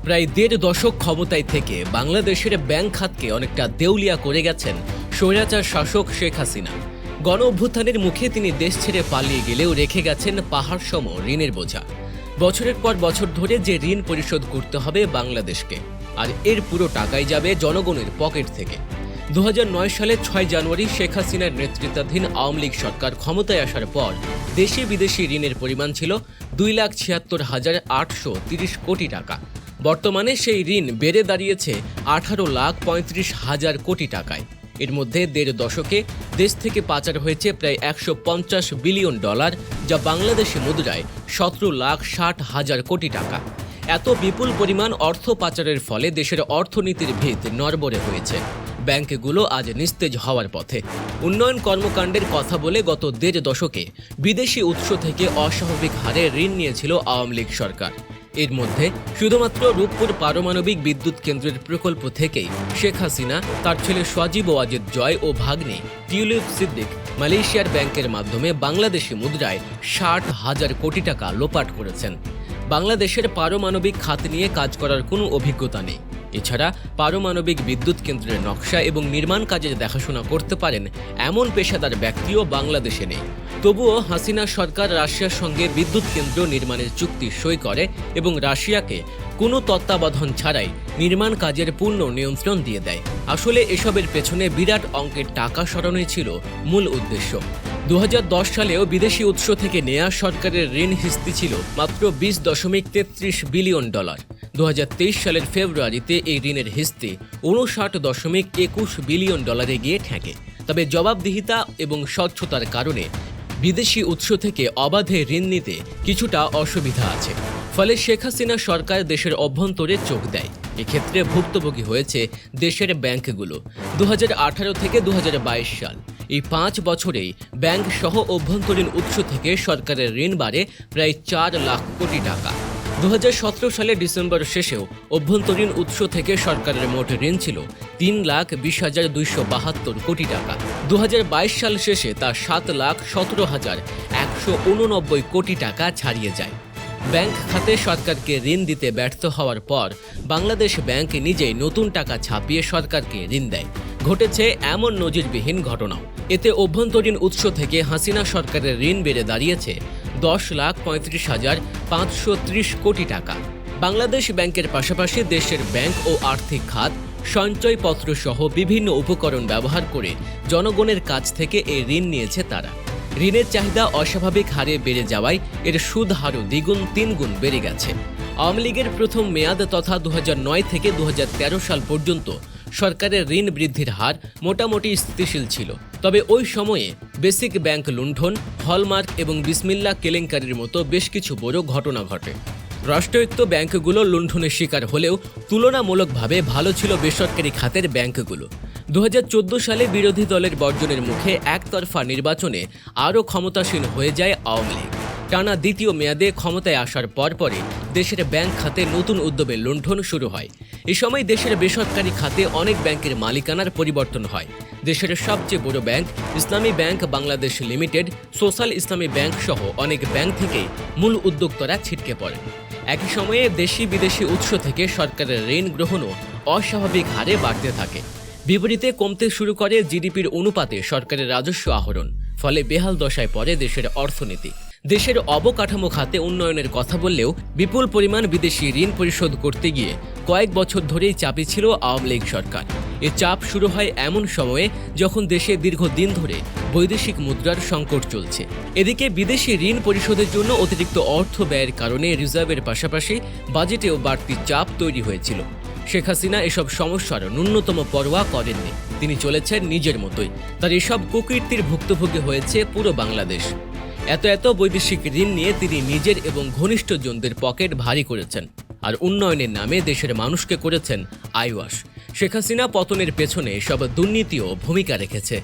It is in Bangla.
প্রায় দেড় দশক ক্ষমতায় থেকে বাংলাদেশের ব্যাংক খাতকে অনেকটা দেউলিয়া করে গেছেন স্বৈরাচার শাসক শেখ হাসিনা। গণ অভ্যুত্থানের মুখে তিনি দেশ ছেড়ে পালিয়ে গেলেও রেখে গেছেন পাহাড়সম ঋণের বোঝা। বছরের পর বছর ধরে যে ঋণ পরিশোধ করতে হবে বাংলাদেশকে, আর এর পুরো টাকাই যাবে জনগণের পকেট থেকে। 2009 সালে 6 জানুয়ারি শেখ হাসিনার নেতৃত্বাধীন আওয়ামী লীগ সরকার ক্ষমতায় আসার পর দেশি বিদেশি ঋণের পরিমাণ ছিল 2,76,830 কোটি টাকা। বর্তমানে সেই ঋণ বেড়ে দাঁড়িয়েছে 18,35,000 কোটি টাকায়। এর মধ্যে দেড় দশকে দেশ থেকে পাচার হয়েছে প্রায় $150 বিলিয়ন, যা বাংলাদেশি মুদ্রায় 17,60,000 কোটি টাকা। এত বিপুল পরিমাণ অর্থ পাচারের ফলে দেশের অর্থনীতির ভিত নড়বড়ে হয়েছে। ব্যাংকগুলো আজ নিস্তেজ হওয়ার পথে। উন্নয়ন কর্মকাণ্ডের কথা বলে গত দেড় দশকে বিদেশি উৎস থেকে অস্বাভাবিক হারে ঋণ নিয়েছিল আওয়ামী লীগ সরকার। এর মধ্যে শুধুমাত্র রূপপুর পারমাণবিক বিদ্যুৎ কেন্দ্রের প্রকল্প থেকেই শেখ হাসিনা, তার ছেলে সজীব ওয়াজেদ জয় ও ভাগ্নে টিউলিপ সিদ্দিক মালয়েশিয়ার ব্যাংকের মাধ্যমে বাংলাদেশি মুদ্রায় 60,000 কোটি টাকা লোপাট করেছেন। বাংলাদেশের পারমাণবিক খাত নিয়ে কাজ করার কোনো অভিজ্ঞতা নেই। এছাড়া পারমাণবিক বিদ্যুৎ কেন্দ্রের নকশা এবং নির্মাণ কাজের দেখাশোনা করতে পারেন এমন পেশাদার ব্যক্তিও বাংলাদেশে নেই। তবুও হাসিনা সরকার রাশিয়ার সঙ্গে বিদ্যুৎ কেন্দ্র নির্মাণের চুক্তি সই করে এবং রাশিয়াকে কোনো তত্ত্বাবধান ছাড়াই নির্মাণ কাজের পূর্ণ নিয়ন্ত্রণ দিয়ে দেয়। আসলে এসবের পেছনে বিরাট অঙ্কের টাকা সরানোই ছিল মূল উদ্দেশ্য। 2010 সালেও বিদেশি উৎস থেকে নেয়া সরকারের ঋণ হিস্তি ছিল মাত্র $20.33 বিলিয়ন। 2023 সালের ফেব্রুয়ারিতে এই ঋণের হিস্তি $59.21 বিলিয়ন গিয়ে ঠেকে। তবে জবাবদিহিতা এবং স্বচ্ছতার কারণে বিদেশি উৎস থেকে অবাধে ঋণ নিতে কিছুটা অসুবিধা আছে। ফলে শেখ হাসিনা সরকার দেশের অভ্যন্তরে চোখ দেয়। এক্ষেত্রে ভুক্তভোগী হয়েছে দেশের ব্যাংকগুলো। 2018 থেকে 2022 সাল, এই 5 বছরেই ব্যাংক সহ অভ্যন্তরীণ উৎস থেকে সরকারের ঋণ বাড়ে প্রায় 4 লাখ কোটি টাকা। 2017 সালে ডিসেম্বর শেষেও অভ্যন্তরীণ উৎস থেকে সরকারের মোট ঋণ ছিল 3,20,272 কোটি টাকা। 2022 সাল শেষে তা 7,17,189 কোটি টাকা ছাড়িয়ে যায়। ব্যাংক খাতে সরকারকে ঋণ দিতে ব্যর্থ হওয়ার পর বাংলাদেশ ব্যাংক নিজেই নতুন টাকা ছাপিয়ে সরকারকে ঋণ দেয়। ঘটেছে এমন নজিরবিহীন ঘটনাও। এতে অভ্যন্তরীণ উৎস থেকে হাসিনা সরকারের ঋণ বেড়ে দাঁড়িয়েছে 10,35,530 কোটি টাকা। বাংলাদেশ ব্যাংকের পাশাপাশি দেশের ব্যাংক ও আর্থিক খাত সঞ্চয়পত্র সহ বিভিন্ন উপকরণ ব্যবহার করে জনগণের কাছ থেকে এই ঋণ নিয়েছে তারা। ঋণের চাহিদা অস্বাভাবিক হারে বেড়ে যাওয়ায় এর সুদ হারও দ্বিগুণ 3 গুণ বেড়ে গেছে। আওয়ামী লীগের প্রথম মেয়াদ তথা 2009 থেকে 2013 সাল পর্যন্ত সরকারের ঋণ বৃদ্ধির হার মোটামুটি স্থিতিশীল ছিল। তবে ওই সময়ে বেসিক ব্যাংক লুণ্ঠন, হলমার্ক এবং বিসমিল্লাহ কেলেঙ্কারির মতো বেশ কিছু বড় ঘটনা ঘটে। রাষ্ট্রায়ত্ত ব্যাংকগুলো লুণ্ঠনের শিকার হলেও তুলনামূলকভাবে ভালো ছিল বেসরকারি খাতের ব্যাংকগুলো। 2014 সালে বিরোধী দলের বর্জনের মুখে একতরফা নির্বাচনে আরও ক্ষমতাসীন হয়ে যায় আওয়ামী লীগ। টানা দ্বিতীয় মেয়াদে ক্ষমতায় আসার পরপরই দেশের ব্যাংক খাতে নতুন উদ্যোগে লুণ্ঠন শুরু হয়। এ সময় দেশের বেসরকারি খাতে অনেক ব্যাংকের মালিকানার পরিবর্তন হয়। দেশের সবচেয়ে বড় ব্যাংক ইসলামী ব্যাংক বাংলাদেশ লিমিটেড, সোশ্যাল ইসলামী ব্যাংক সহ অনেক ব্যাংক থেকেই মূল উদ্যোক্তারা ছিটকে পড়ে। একই সময়ে দেশি বিদেশি উৎস থেকে সরকারের ঋণ গ্রহণও অস্বাভাবিক হারে বাড়তে থাকে। বিপরীতে কমতে শুরু করে জিডিপির অনুপাতে সরকারের রাজস্ব আহরণ। ফলে বেহাল দশায় পড়ে দেশের অর্থনীতি। দেশের অবকাঠামো খাতে উন্নয়নের কথা বললেও বিপুল পরিমাণ বিদেশি ঋণ পরিশোধ করতে গিয়ে কয়েক বছর ধরেই চাপে ছিল আওয়ামী লীগ সরকার। এ চাপ শুরু হয় এমন সময়ে যখন দেশে দীর্ঘদিন ধরে বৈদেশিক মুদ্রার সংকট চলছে। এদিকে বিদেশি ঋণ পরিশোধের জন্য অতিরিক্ত অর্থ ব্যয়ের কারণে রিজার্ভের পাশাপাশি বাজেটেও বাড়তি চাপ তৈরি হয়েছিল। শেখ হাসিনা এসব সমস্যার ন্যূনতম পরোয়া করেননি। তিনি চলেছেন নিজের মতোই। তার এসব কুকীর্তির ভুক্তভোগী হয়েছে পুরো বাংলাদেশ। এত বৈদেশিক ঋণ নিয়ে তিনি নিজের এবং ঘনিষ্ঠজনদের পকেট ভারী করেছেন, আর উন্নয়নের নামে দেশের মানুষকে করেছেন আইওয়াশ। শেখ হাসিনা পতনের পেছনে সব দুর্নীতিও ভূমিকা রেখেছে।